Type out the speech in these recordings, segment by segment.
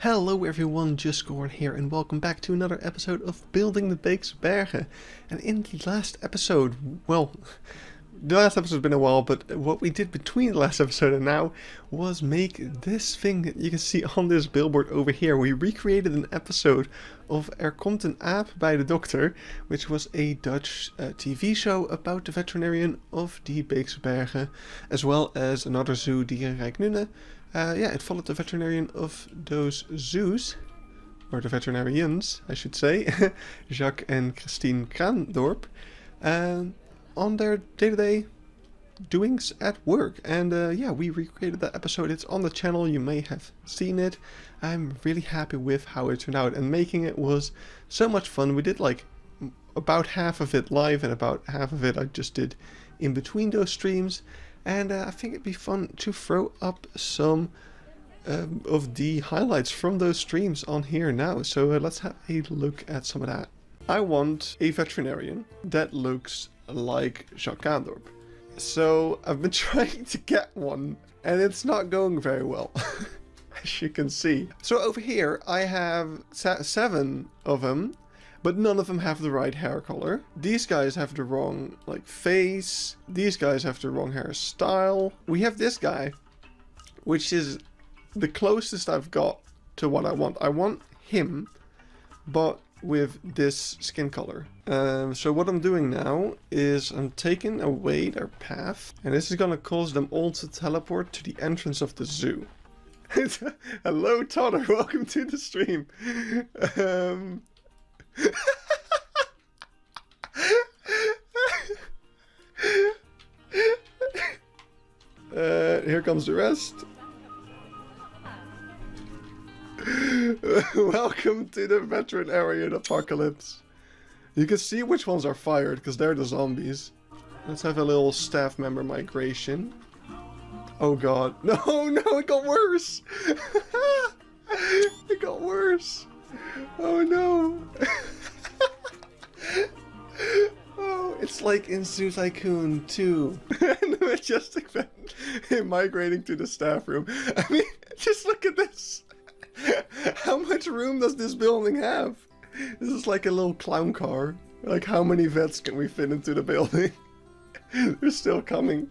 Hello everyone, Just Gorn here and welcome back to another episode of Building the Beekse Bergen. And in the last episode, well, the last episode's been a while, but what we did between the last episode and now was make this thing that you can see on this billboard over here. We recreated an episode of komt, by the Dokter, which was a Dutch TV show about the veterinarian of the Beekse Bergen, as well as another zoo, Dierenrijk Nunne. It followed the veterinarian of those zoos, or the veterinarians, I should say, Jacques and Christine Kraandorp, on their day-to-day doings at work. And we recreated that episode. It's on the channel, you may have seen it. I'm really happy with how it turned out, and making it was so much fun. We did like about half of it live, and about half of it I just did in between those streams. And I think it'd be fun to throw up some of the highlights from those streams on here now. So let's have a look at some of that. I want a veterinarian that looks like Jacques Kraandorp. So I've been trying to get one, and it's not going very well, as you can see. So over here I have 7 of them. But none of them have the right hair color. These guys have the wrong, face. These guys have the wrong hairstyle. We have this guy, which is the closest I've got to what I want. I want him, but with this skin color. So what I'm doing now is I'm taking away their path. And this is going to cause them all to teleport to the entrance of the zoo. Hello, Totter. Welcome to the stream. Here comes the rest. Welcome to the veterinarian apocalypse. You can see which ones are fired because they're the zombies. Let's have a little staff member migration. Oh god. No, it got worse. It got worse. Oh no. Oh, it's like in Zoo Tycoon 2. And the Majestic Vet migrating to the staff room. I mean, just look at this. How much room does this building have? This is like a little clown car. Like, how many vets can we fit into the building? They're still coming.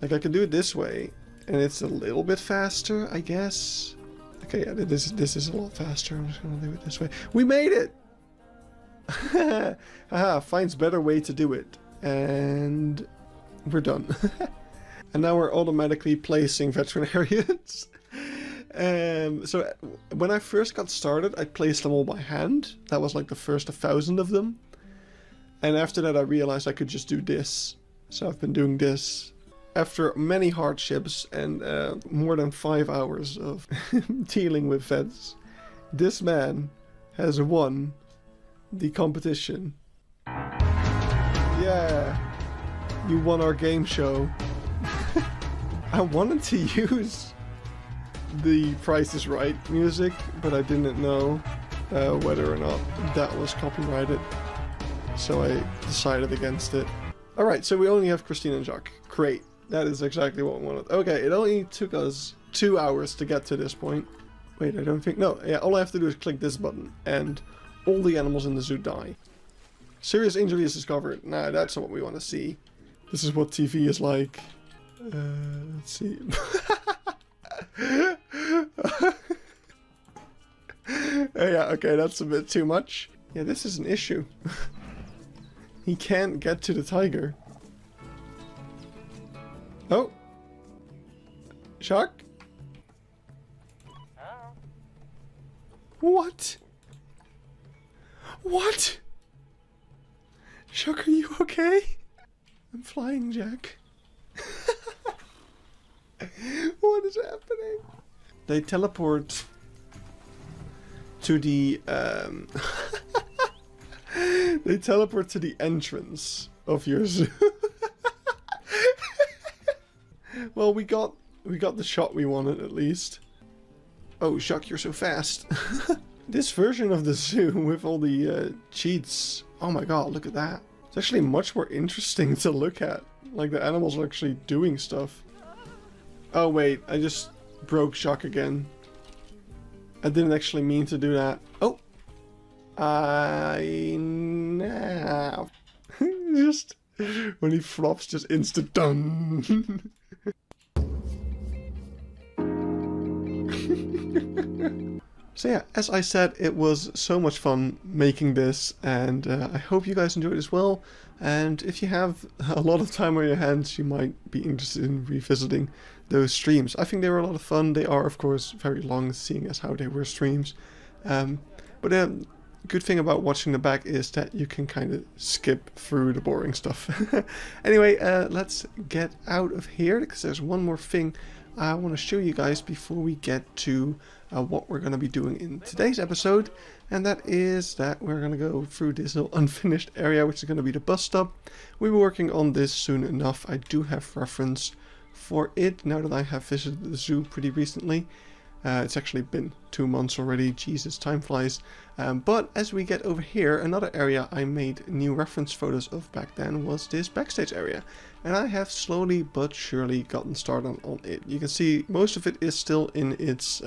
Like, I can do it this way, and it's a little bit faster, I guess. Okay, yeah, this is a lot faster. I'm just gonna do it this way. We made it! Haha, finds better way to do it. And we're done. And now we're automatically placing veterinarians. So when I first got started, I placed them all by hand. That was like the first 1,000 of them. And after that I realized I could just do this. So I've been doing this. After many hardships and more than 5 hours of dealing with vets, this man has won the competition. Yeah, you won our game show. I wanted to use the Price is Right music, but I didn't know whether or not that was copyrighted, so I decided against it. Alright, so we only have Christine and Jacques. Great. That is exactly what we wanted. Okay, it only took us 2 hours to get to this point. Wait, I don't think... No, yeah, all I have to do is click this button, and all the animals in the zoo die. Serious injury is discovered. Nah, that's not what we want to see. This is what TV is like. Let's see. Yeah, okay, that's a bit too much. Yeah, this is an issue. He can't get to the tiger. Oh! Jacques? What? What? Jacques, are you okay? I'm flying, Jack. What is happening? They teleport to the they teleport to the entrance of your zoo. Well, we got the shot we wanted, at least. Oh, Jacques, you're so fast. This version of the zoo with all the cheats. Oh my god, look at that. It's actually much more interesting to look at Like the animals are actually doing stuff. Oh wait, I just broke shock again. I didn't actually mean to do that. Oh! I now just when he flops, just instant done. So yeah, as I said, it was so much fun making this, and I hope you guys enjoyed as well. And if you have a lot of time on your hands, you might be interested in revisiting those streams. I think they were a lot of fun. They are, of course, very long, seeing as how they were streams. But good thing about watching the back is that you can kind of skip through the boring stuff. Anyway, let's get out of here, because there's one more thing I want to show you guys before we get to what we're going to be doing in today's episode, and that is that we're going to go through this little unfinished area, which is going to be the bus stop. We'll be working on this soon enough. I do have reference for it now that I have visited the zoo pretty recently. It's actually been 2 months already. Jesus, time flies. But as we get over here, another area I made new reference photos of back then was this backstage area. And I have slowly but surely gotten started on it. You can see most of it is still in its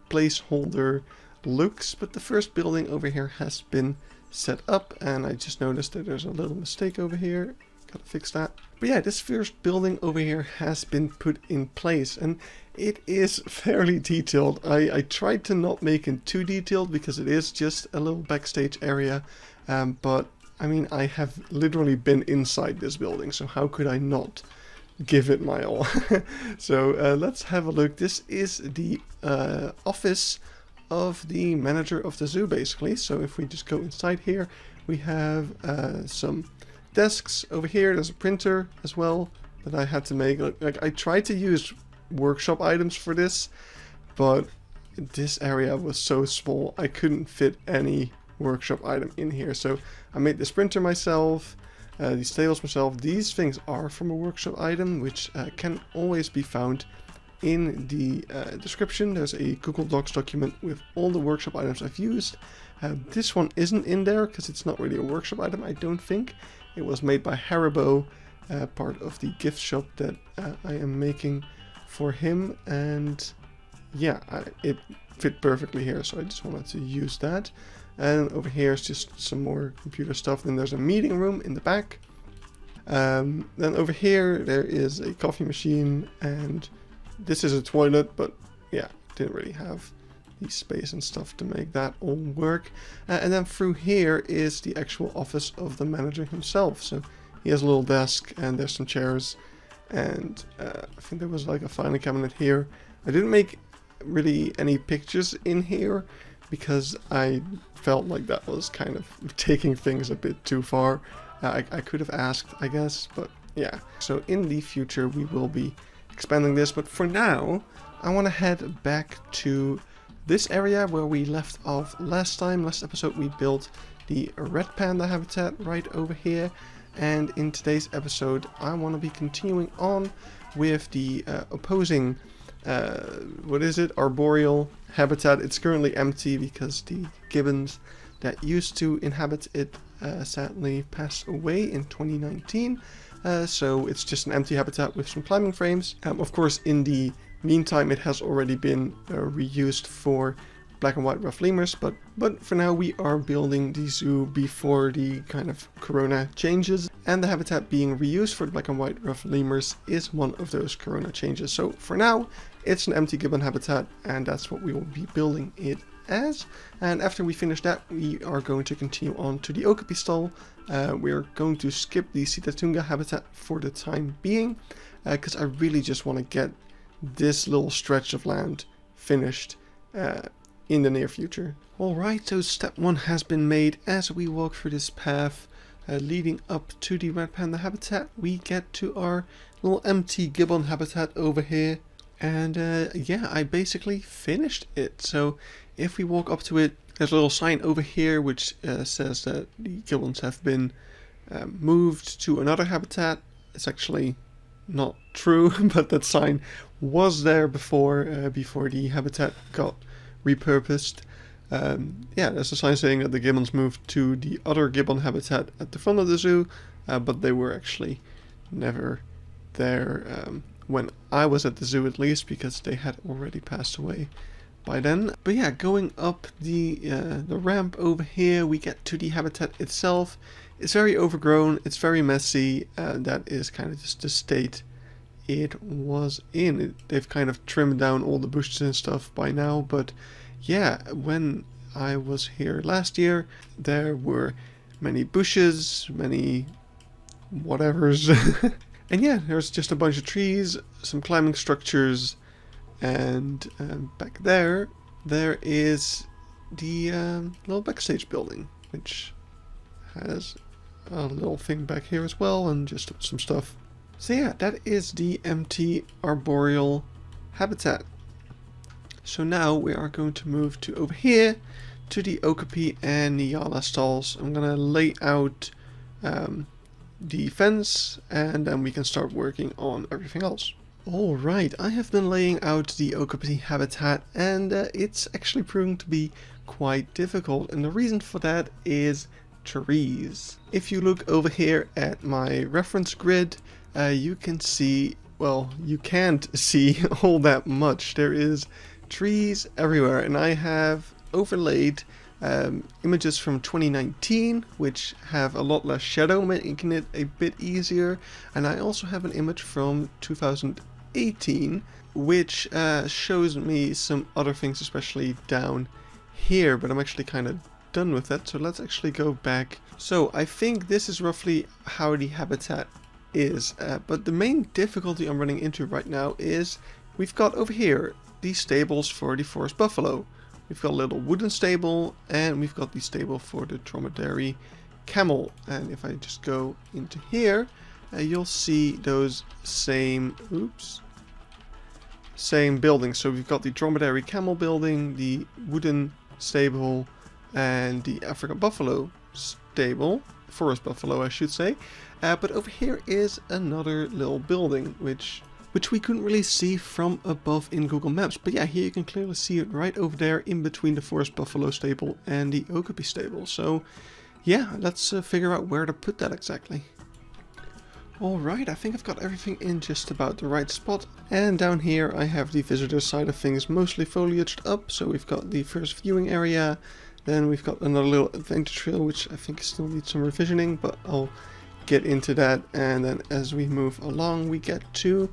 placeholder looks, but the first building over here has been set up, and I just noticed that there's a little mistake over here. Gotta fix that. But yeah, this first building over here has been put in place, and it is fairly detailed. I tried to not make it too detailed because it is just a little backstage area, but I mean, I have literally been inside this building, so how could I not give it my all? So let's have a look. This is the office of the manager of the zoo, basically. So if we just go inside here, we have some desks over here. There's a printer as well that I had to make. Like I tried to use workshop items for this, but this area was so small I couldn't fit any workshop item in here. So I made this printer myself, these tables myself. These things are from a workshop item, which can always be found in the description. There's a Google Docs document with all the workshop items I've used. This one isn't in there because it's not really a workshop item, I don't think. It was made by Haribo, part of the gift shop that I am making for him, and yeah, it fit perfectly here, so I just wanted to use that. And over here is just some more computer stuff. Then there's a meeting room in the back. Then over here there is a coffee machine, and this is a toilet, but yeah, didn't really have the space and stuff to make that all work. And then through here is the actual office of the manager himself. So he has a little desk, and there's some chairs, and I think there was like a filing cabinet here. I didn't make really any pictures in here because I felt like that was kind of taking things a bit too far. I could have asked, I guess, but yeah. So in the future we will be expanding this, but for now I want to head back to this area where we left off last time. Last episode we built the red panda habitat right over here, and in today's episode I want to be continuing on with the opposing arboreal habitat. It's currently empty because the gibbons that used to inhabit it sadly passed away in 2019. So it's just an empty habitat with some climbing frames. Of course, in the meantime, it has already been reused for black and white rough lemurs, but for now we are building the zoo before the kind of corona changes, and the habitat being reused for black and white rough lemurs is one of those corona changes. So for now it's an empty gibbon habitat, and that's what we will be building it as. And after we finish that, we are going to continue on to the Okapi stall. We're going to skip the Sitatunga habitat for the time being, because I really just want to get this little stretch of land finished in the near future. Alright, so step 1 has been made. As we walk through this path leading up to the red panda habitat, we get to our little empty gibbon habitat over here. And yeah, I basically finished it. So if we walk up to it, there's a little sign over here which says that the gibbons have been moved to another habitat. It's actually not true, but that sign was there before the habitat got repurposed. Yeah, there's a sign saying that the gibbons moved to the other gibbon habitat at the front of the zoo, but they were actually never there when I was at the zoo, at least, because they had already passed away by then. But yeah, going up the ramp over here, we get to the habitat itself. It's very overgrown, it's very messy, that is kind of just the state it was in. They've kind of trimmed down all the bushes and stuff by now, but yeah, when I was here last year, there were many bushes, many whatevers, and yeah, there's just a bunch of trees, some climbing structures, and back there is the little backstage building, which has a little thing back here as well, and just some stuff. So yeah, that is the empty arboreal habitat. So now we are going to move to over here to the Okapi and Nyala stalls. I'm gonna lay out the fence, and then we can start working on everything else. Alright, I have been laying out the Okapi habitat, and it's actually proving to be quite difficult, and the reason for that is trees. If you look over here at my reference grid, you can see, well, you can't see all that much. There is trees everywhere, and I have overlaid images from 2019, which have a lot less shadow, making it a bit easier, and I also have an image from 2018, which shows me some other things, especially down here, but I'm actually kind of done with that, so let's actually go back. So I think this is roughly how the habitat is, but the main difficulty I'm running into right now is we've got over here these stables for the forest buffalo. We've got a little wooden stable, and we've got the stable for the dromedary camel. And if I just go into here, you'll see those same buildings. So we've got the dromedary camel building, the wooden stable, and the African buffalo stable, forest buffalo I should say. But over here is another little building, which we couldn't really see from above in Google Maps. But yeah, here you can clearly see it right over there in between the forest buffalo stable and the Okapi stable. So yeah, let's figure out where to put that exactly. Alright, I think I've got everything in just about the right spot. And down here I have the visitor side of things mostly foliaged up. So we've got the first viewing area. Then we've got another little adventure trail, which I think still needs some revisioning, but I'll get into that. And then as we move along, we get to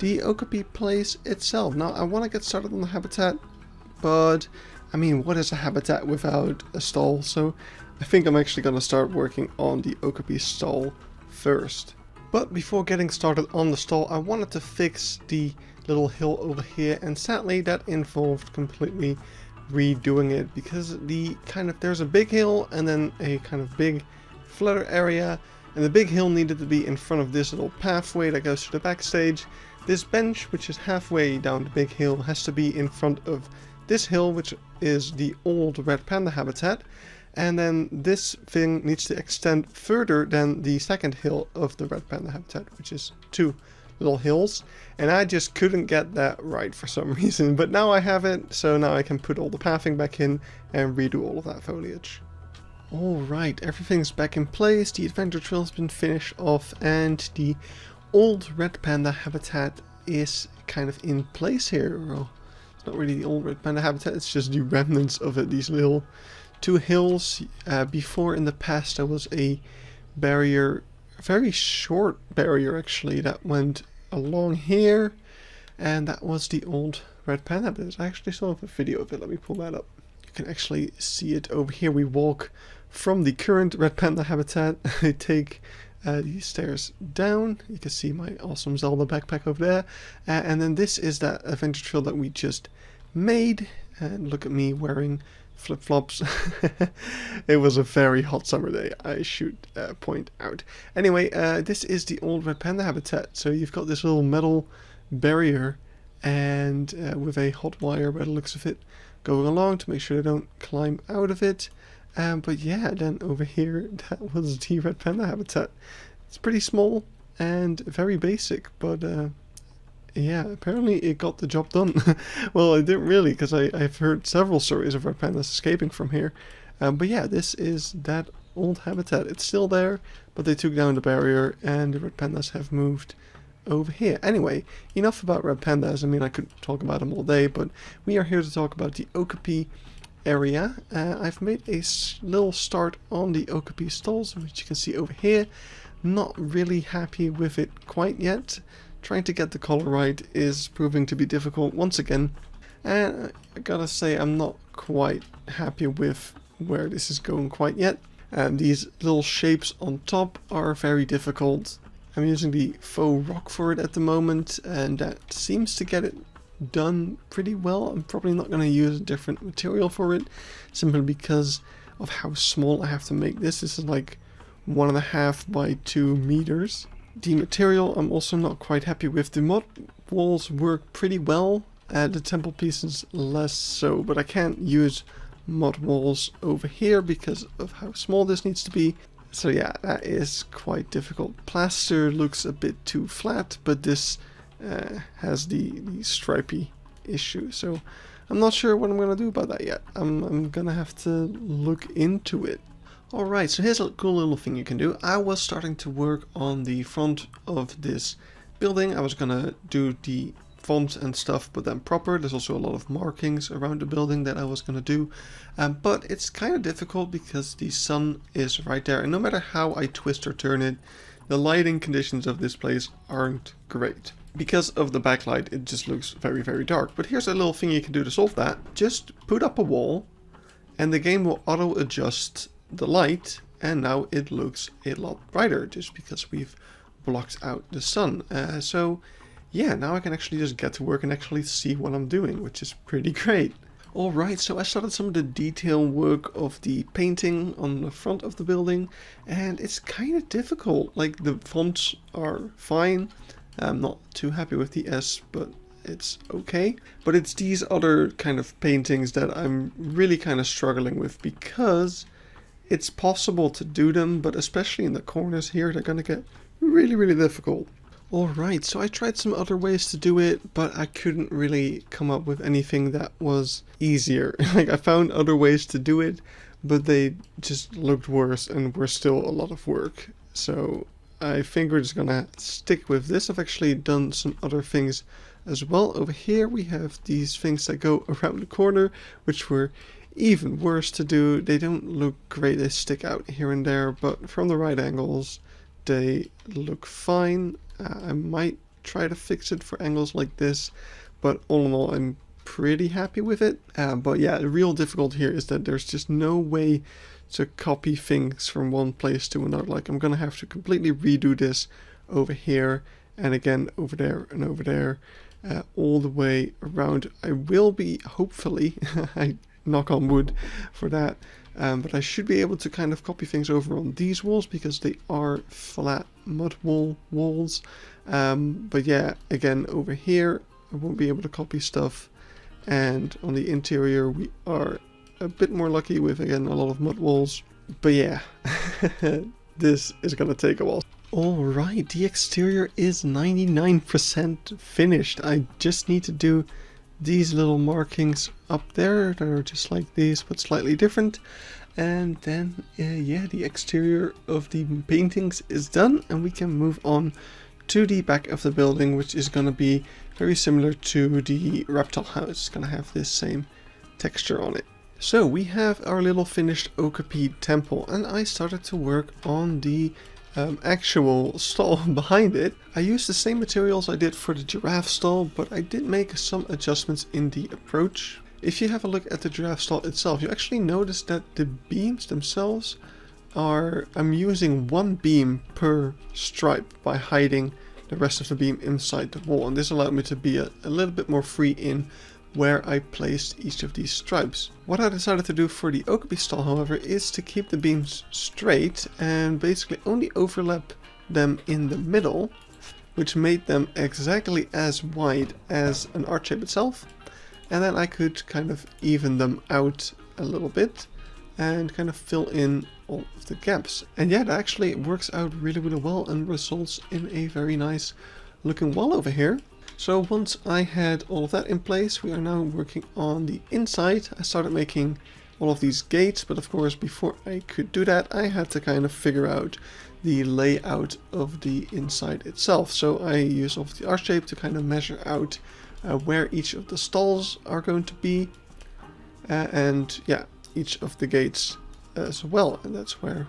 the Okapi place itself. Now I want to get started on the habitat, but I mean, what is a habitat without a stall? So I think I'm actually going to start working on the Okapi stall first. But before getting started on the stall, I wanted to fix the little hill over here, and sadly that involved completely redoing it, because there's a big hill and then a kind of big flatter area, and the big hill needed to be in front of this little pathway that goes to the backstage. This bench, which is halfway down the big hill, has to be in front of this hill, which is the old red panda habitat, and then this thing needs to extend further than the second hill of the red panda habitat, which is two little hills, and I just couldn't get that right for some reason, but now I have it, so now I can put all the pathing back in and redo all of that foliage. Alright, everything's back in place, the adventure trail has been finished off, and the old red panda habitat is kind of in place here. Well, it's not really the old red panda habitat, it's just the remnants of it, these little two hills. Before, in the past, there was a barrier, a very short barrier actually, that went along here, and that was the old red panda habitat. I actually still have a video of it, let me pull that up. You can actually see it over here. We walk from the current red panda habitat, I take these stairs down. You can see my awesome Zelda backpack over there, and then this is that adventure trail that we just made, and look at me wearing flip-flops. It was a very hot summer day, I should point out. Anyway, this is the old red panda habitat. So you've got this little metal barrier, and with a hot wire by the looks of it going along to make sure they don't climb out of it. But yeah, then over here, that was the red panda habitat. It's pretty small and very basic, but yeah, apparently it got the job done. Well, it didn't really, because I've heard several stories of red pandas escaping from here. But yeah, this is that old habitat. It's still there, but they took down the barrier and the red pandas have moved over here. Anyway, enough about red pandas. I mean, I could talk about them all day, but we are here to talk about the Okapi area. I've made a little start on the Okapi stalls, which you can see over here. Not really happy with it quite yet. Trying to get the color right is proving to be difficult once again. And I gotta say, I'm not quite happy with where this is going quite yet. These little shapes on top are very difficult. I'm using the faux rock for it at the moment, and that seems to get it done pretty well. I'm probably not going to use a different material for it, simply because of how small I have to make this. This is like 1.5 by 2 meters. The material I'm also not quite happy with. The mud walls work pretty well. The temple pieces less so, but I can't use mud walls over here because of how small this needs to be. So yeah, that is quite difficult. Plaster looks a bit too flat, but this has the stripy issue. So I'm not sure what I'm going to do about that yet. I'm going to have to look into it. Alright, so here's a cool little thing you can do. I was starting to work on the front of this building. I was going to do the font and stuff, but then proper. There's also a lot of markings around the building that I was going to do, but it's kind of difficult because the sun is right there, and no matter how I twist or turn it, the lighting conditions of this place aren't great. Because of the backlight, it just looks very, very dark. But here's a little thing you can do to solve that. Just put up a wall and the game will auto adjust the light, and now it looks a lot brighter just because we've blocked out the sun. So yeah, now I can actually just get to work and actually see what I'm doing, which is pretty great. Alright, so I started some of the detail work of the painting on the front of the building, and it's kind of difficult. Like, the fonts are fine. I'm not too happy with the S, but it's okay. But it's these other kind of paintings that I'm really kind of struggling with, because it's possible to do them, but especially in the corners here, they're going to get really, really difficult. Alright, so I tried some other ways to do it, but I couldn't really come up with anything that was easier. Like, I found other ways to do it, but they just looked worse and were still a lot of work. So I think we're just gonna stick with this. I've actually done some other things as well. Over here we have these things that go around the corner, which were even worse to do. They don't look great, they stick out here and there, but from the right angles they look fine. I might try to fix it for angles like this, but all in all I'm pretty happy with it. But yeah, the real difficulty here is that there's just no way to copy things from one place to another. Like, I'm gonna have to completely redo this over here, and again over there and over there, all the way around. I will be, hopefully, I knock on wood for that, but I should be able to kind of copy things over on these walls because they are flat mud wall walls. But yeah, again over here I won't be able to copy stuff, and on the interior we are a bit more lucky with, again, a lot of mud walls. But yeah, this is gonna take a while. Alright, the exterior is 99% finished. I just need to do these little markings up there that are just like these but slightly different, and then yeah, the exterior of the paintings is done, and we can move on to the back of the building, which is going to be very similar to the reptile house. It's going to have this same texture on it. So we have our little finished Okapi temple, and I started to work on the actual stall behind it. I used the same materials I did for the giraffe stall, but I did make some adjustments in the approach. If you have a look at the giraffe stall itself, you actually notice that the beams themselves are, I'm using one beam per stripe by hiding the rest of the beam inside the wall, and this allowed me to be a little bit more free in where I placed each of these stripes. What I decided to do for the Okapi stall, however, is to keep the beams straight and basically only overlap them in the middle, which made them exactly as wide as an arch shape itself. And then I could kind of even them out a little bit and kind of fill in all of the gaps. And yeah, that actually works out really, really well and results in a very nice looking wall over here. So once I had all of that in place, we are now working on the inside. I started making all of these gates, but of course before I could do that I had to kind of figure out the layout of the inside itself. So I use off the R-shape to kind of measure out where each of the stalls are going to be, and yeah, each of the gates as well, and that's where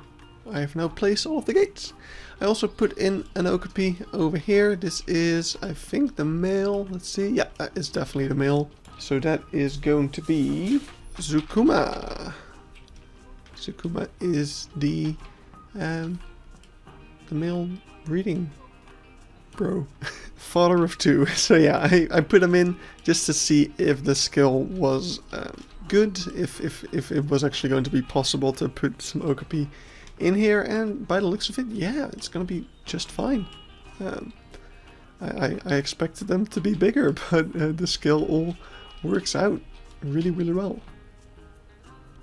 I have now placed all of the gates. I also put in an Okapi over here. This is, I think, the male. Let's see. Yeah, that is definitely the male. So that is going to be Zukuma. Zukuma is the male breeding bro. Father of two. So yeah, I put him in just to see if the skill was good, if it was actually going to be possible to put some Okapi in here, and by the looks of it, yeah, it's gonna be just fine. I expected them to be bigger, but the skill all works out really well.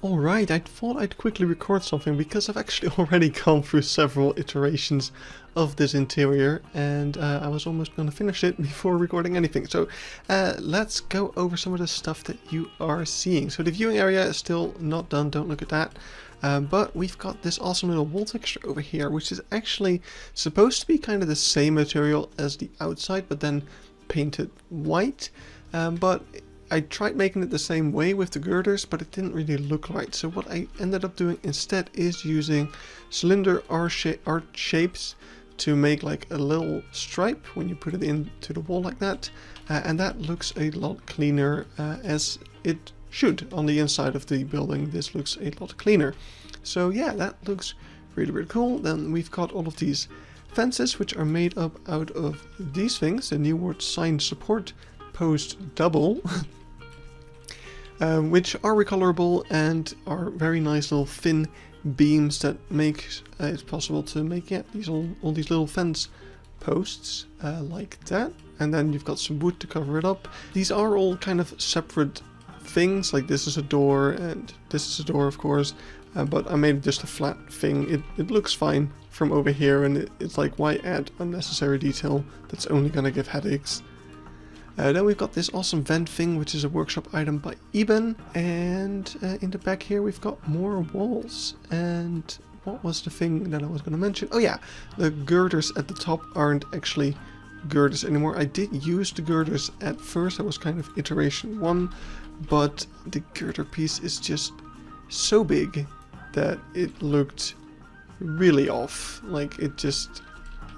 Alright, I thought I'd quickly record something because I've actually already gone through several iterations of this interior, and I was almost going to finish it before recording anything. So let's go over some of the stuff that you are seeing. So the viewing area is still not done, don't look at that. But we've got this awesome little wall texture over here, which is actually supposed to be kind of the same material as the outside, but then painted white. But I tried making it the same way with the girders, but it didn't really look right. So what I ended up doing instead is using cylinder arch shapes to make like a little stripe when you put it into the wall like that. And that looks a lot cleaner, as it should on the inside of the building. This looks a lot cleaner. So yeah, that looks really cool. Then we've got all of these fences, which are made up out of these things, the new word sign support post double. Which are recolorable and are very nice little thin beams that make it possible to make, yeah, all these little fence posts like that. And then you've got some wood to cover it up. These are all kind of separate things, like this is a door and this is a door, of course, but I made just a flat thing. It looks fine from over here, and it's like, why add unnecessary detail that's only gonna give headaches. Then we've got this awesome vent thing, which is a workshop item by Eben, and in the back here we've got more walls. And what was the thing that I was going to mention? Oh yeah, the girders at the top aren't actually girders anymore. I did use the girders at first, that was kind of iteration 1, but the girder piece is just so big that it looked really off. Like it just,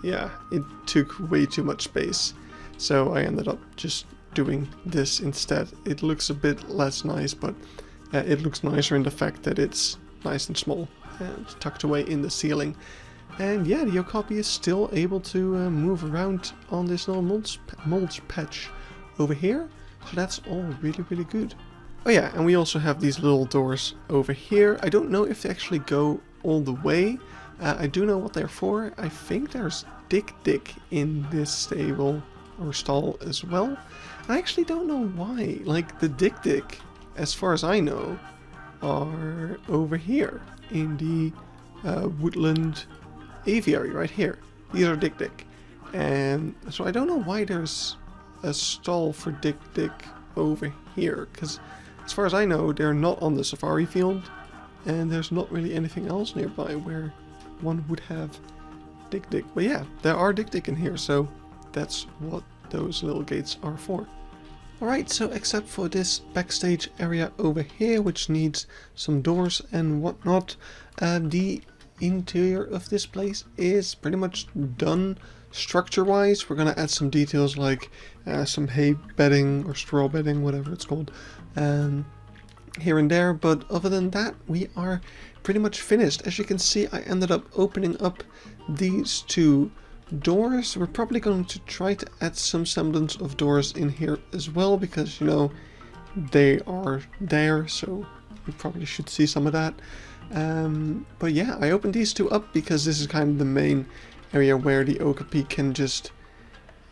yeah, it took way too much space. So I ended up just doing this instead. It looks a bit less nice, but it looks nicer in the fact that it's nice and small and tucked away in the ceiling. And yeah, the Okapi is still able to move around on this little mulch patch over here. So that's all really good. Oh yeah, and we also have these little doors over here. I don't know if they actually go all the way. I do know what they're for. I think there's Dick in this stable or stall as well. I actually don't know why. Like the Dick, as far as I know, are over here in the woodland aviary right here. These are Dick, and so I don't know why there's a stall for Dick over here, because as far as I know they're not on the safari field, and there's not really anything else nearby where one would have Dick. But yeah, there are Dick in here, so that's what those little gates are for. Alright, so except for this backstage area over here, which needs some doors and whatnot, the interior of this place is pretty much done structure-wise. We're going to add some details like some hay bedding or straw bedding, whatever it's called, here and there, but other than that, we are pretty much finished. As you can see, I ended up opening up these two doors. We're probably going to try to add some semblance of doors in here as well, because, you know, they are there, so we probably should see some of that. But yeah, I opened these two up because this is kind of the main area where the Okapi can just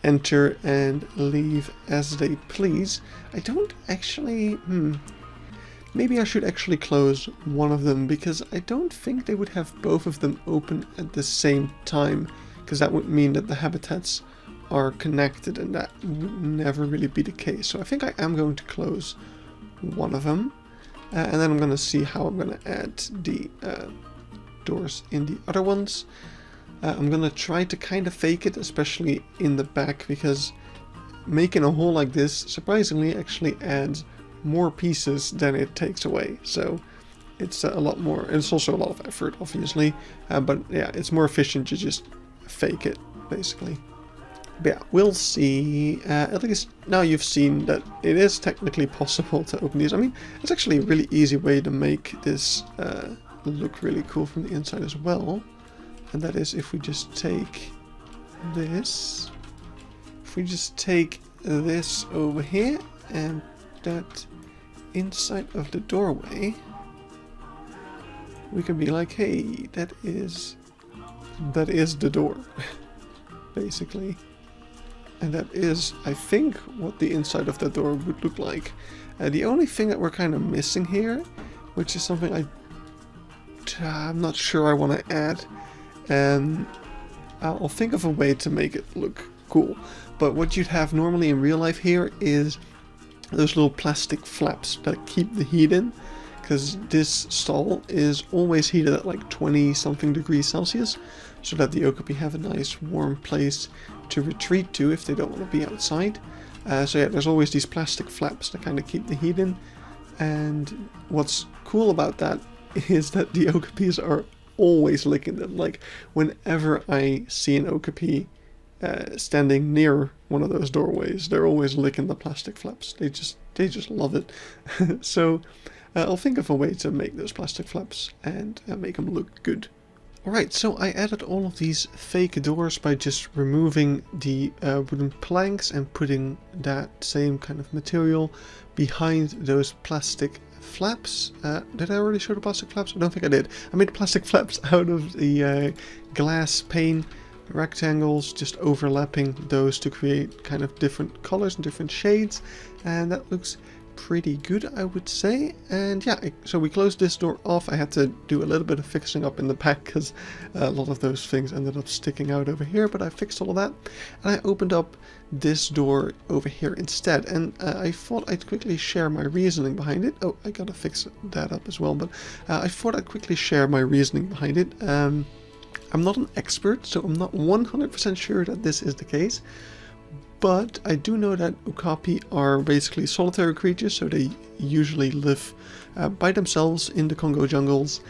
enter and leave as they please. I don't actually... Maybe I should actually close one of them, because I don't think they would have both of them open at the same time, because that would mean that the habitats are connected, and that would never really be the case. So I think I am going to close one of them. and then I'm going to see how I'm going to add the doors in the other ones. I'm going to try to kind of fake it, especially in the back, because making a hole like this surprisingly actually adds more pieces than it takes away. So it's a lot more, it's also a lot of effort obviously, but yeah, it's more efficient to just fake it basically. But yeah, we'll see. At least now you've seen that it is technically possible to open these. I mean, it's actually a really easy way to make this look really cool from the inside as well. And that is if we just take this, if we just take this over here and that inside of the doorway, we can be like, hey, that is the door, basically. And that is, I think, what the inside of that door would look like. The only thing that we're kind of missing here, which is something I'm not sure I want to add, I'll think of a way to make it look cool. But what you'd have normally in real life here is those little plastic flaps that keep the heat in, because this stall is always heated at like 20 something degrees Celsius, so that the Okapi have a nice warm place to retreat to if they don't want to be outside. So yeah, there's always these plastic flaps that kind of keep the heat in, and what's cool about that is that the Okapis are always licking them. Like whenever I see an Okapi standing near one of those doorways, they're always licking the plastic flaps. They just love it. So I'll think of a way to make those plastic flaps and make them look good. Alright, so I added all of these fake doors by just removing the wooden planks and putting that same kind of material behind those plastic flaps. Did I already show the plastic flaps? I don't think I did. I made plastic flaps out of the glass pane rectangles, just overlapping those to create kind of different colors and different shades, and that looks pretty good, I would say. And yeah, so we closed this door off. I had to do a little bit of fixing up in the back because a lot of those things ended up sticking out over here, but I fixed all of that, and I opened up this door over here instead. And I thought I'd quickly share my reasoning behind it. Oh, I gotta fix that up as well, but I thought I'd quickly share my reasoning behind it. I'm not an expert, so I'm not 100% sure that this is the case, but I do know that Okapi are basically solitary creatures, so they usually live by themselves in the Congo jungles,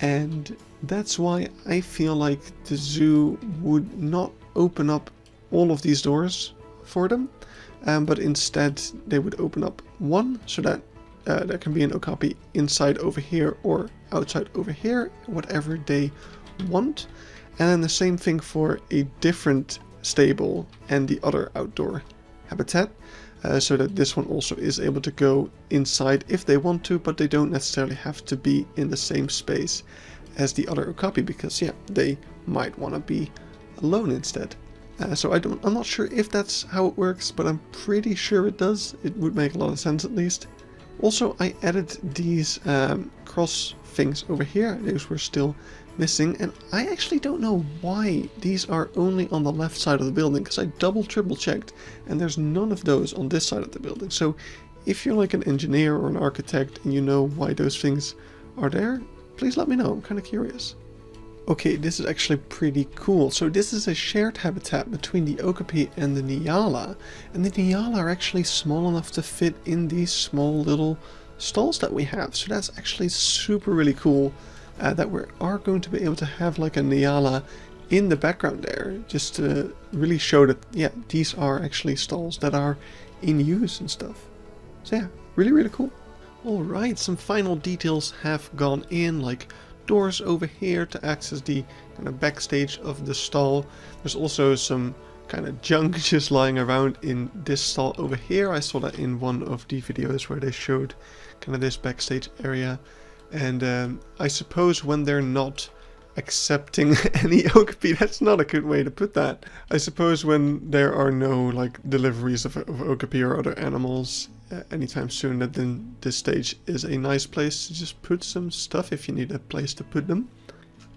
and that's why I feel like the zoo would not open up all of these doors for them, but instead they would open up one so that there can be an Okapi inside over here or outside over here, whatever they want. And then the same thing for a different stable and the other outdoor habitat, so that this one also is able to go inside if they want to, but they don't necessarily have to be in the same space as the other Okapi, because yeah, they might want to be alone instead. So I'm not sure if that's how it works, but I'm pretty sure it does. It would make a lot of sense at least. Also, I added these cross things over here. Those were still missing, and I actually don't know why these are only on the left side of the building, because I triple checked and there's none of those on this side of the building. So if you're like an engineer or an architect and you know why those things are there, please let me know. I'm kind of curious. Okay, this is actually pretty cool. So this is a shared habitat between the Okapi and the Nyala, and the Nyala are actually small enough to fit in these small little stalls that we have. So that's actually super really cool. That we are going to be able to have like a Nyala in the background there, just to really show that, yeah, these are actually stalls that are in use and stuff. So yeah, really, really cool. Alright, some final details have gone in, like doors over here to access the kind of backstage of the stall. There's also some kind of junk just lying around in this stall over here. I saw that in one of the videos where they showed kind of this backstage area. And I suppose when they're not accepting any Okapi, that's not a good way to put that. I suppose when there are no like deliveries of Okapi or other animals anytime soon, that then this stage is a nice place to just put some stuff if you need a place to put them.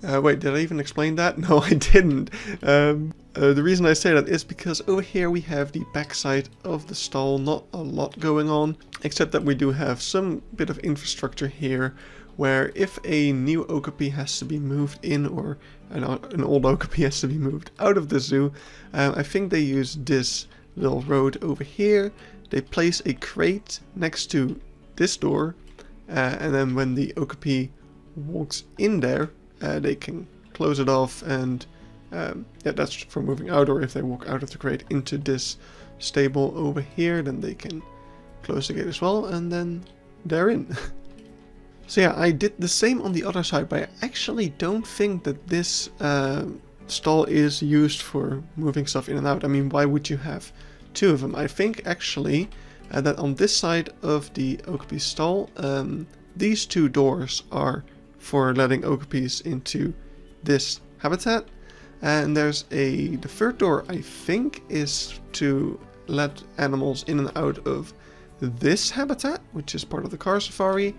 Wait, did I even explain that? No, I didn't. The reason I say that is because over here we have the backside of the stall. Not a lot going on, except that we do have some bit of infrastructure here, where if a new Okapi has to be moved in, or an old Okapi has to be moved out of the zoo, I think they use this little road over here. They place a crate next to this door, and then when the Okapi walks in there, they can close it off, and yeah, that's for moving out. Or if they walk out of the crate into this stable over here, then they can close the gate as well, and then they're in. So yeah, I did the same on the other side, but I actually don't think that this stall is used for moving stuff in and out. I mean, why would you have two of them? I think actually that on this side of the Okapi stall, these two doors are for letting Okapis into this habitat, and there's the third door I think is to let animals in and out of this habitat, which is part of the car safari,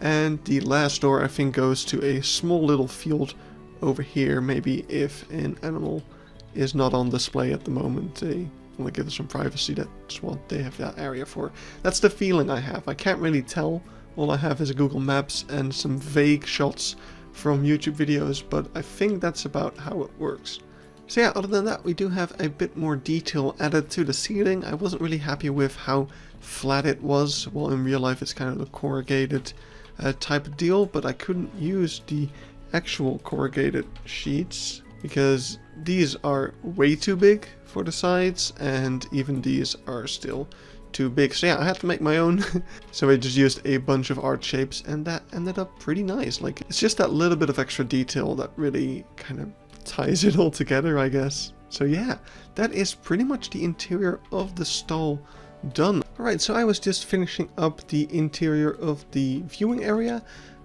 and the last door I think goes to a small little field over here. Maybe if an animal is not on display at the moment, they want to give us some privacy. That's what they have that area for. That's the feeling I have. I can't really tell. All I have is Google Maps and some vague shots from YouTube videos, but I think that's about how it works. So yeah, other than that, we do have a bit more detail added to the ceiling. I wasn't really happy with how flat it was. Well, in real life it's kind of a corrugated type of deal, but I couldn't use the actual corrugated sheets because these are way too big for the sides, and even these are still too big. So yeah, I had to make my own. So I just used a bunch of art shapes, and that ended up pretty nice. Like, it's just that little bit of extra detail that really kind of ties it all together, I guess. So yeah, that is pretty much the interior of the stall done. Alright, so I was just finishing up the interior of the viewing area.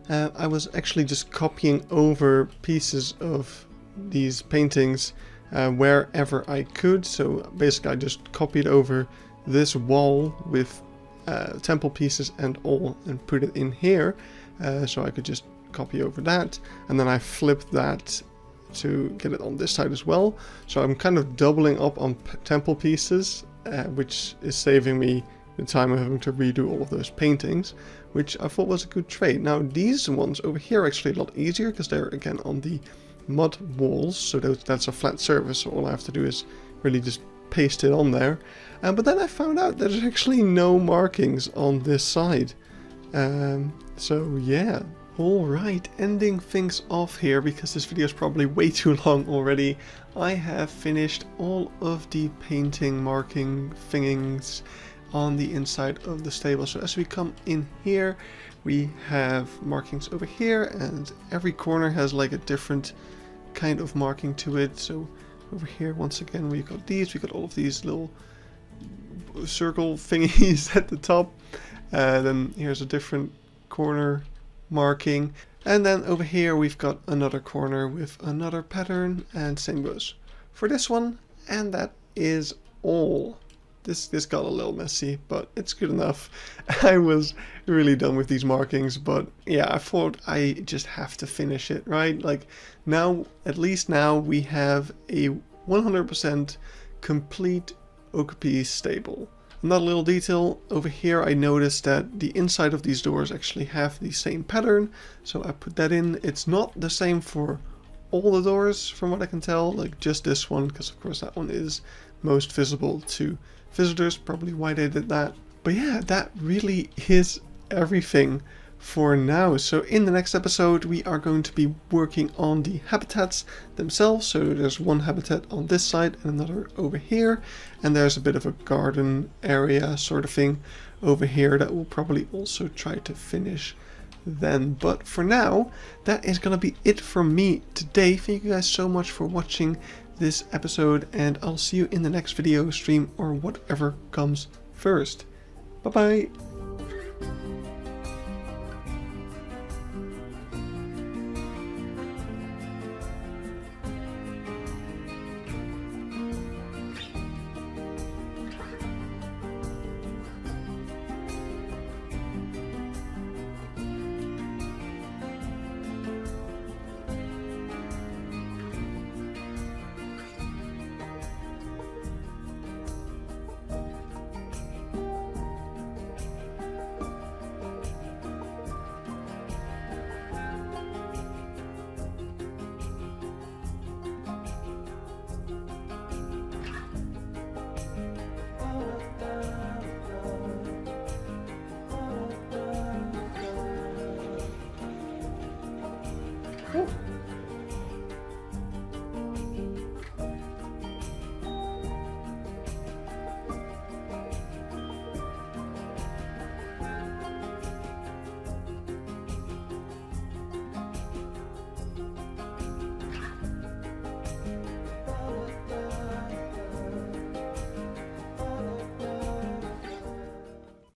I was actually just copying over pieces of these paintings wherever I could. So basically I just copied over this wall with temple pieces and all, and put it in here, so I could just copy over that, and then I flipped that to get it on this side as well. So I'm kind of doubling up on temple pieces, which is saving me the time of having to redo all of those paintings, which I thought was a good trade. Now these ones over here are actually a lot easier because they're again on the mud walls, so that's a flat surface, so all I have to do is really just paste it on there. But then I found out there's actually no markings on this side. So yeah. Alright, ending things off here because this video is probably way too long already. I have finished all of the painting marking thingings on the inside of the stable. So as we come in here, we have markings over here, and every corner has like a different kind of marking to it. So over here, once again, we got these. We got all of these little circle thingies at the top. Then here's a different corner marking, and then over here we've got another corner with another pattern, and same goes for this one. And that is all. This got a little messy, but it's good enough. I was really done with these markings, but yeah, I thought I just have to finish it, right? Like now, at least now we have a 100% complete Okapi stable. Another little detail over here, I noticed that the inside of these doors actually have the same pattern, so I put that in. It's not the same for all the doors from what I can tell, like just this one, because of course that one is most visible to visitors, probably why they did that. But yeah, that really is everything for now. So in the next episode we are going to be working on the habitats themselves. So there's one habitat on this side and another over here, and there's a bit of a garden area sort of thing over here that we'll probably also try to finish then. But for now, that is gonna be it from me today. Thank you guys so much for watching this episode, and I'll see you in the next video, stream, or whatever comes first. Bye bye. Cool.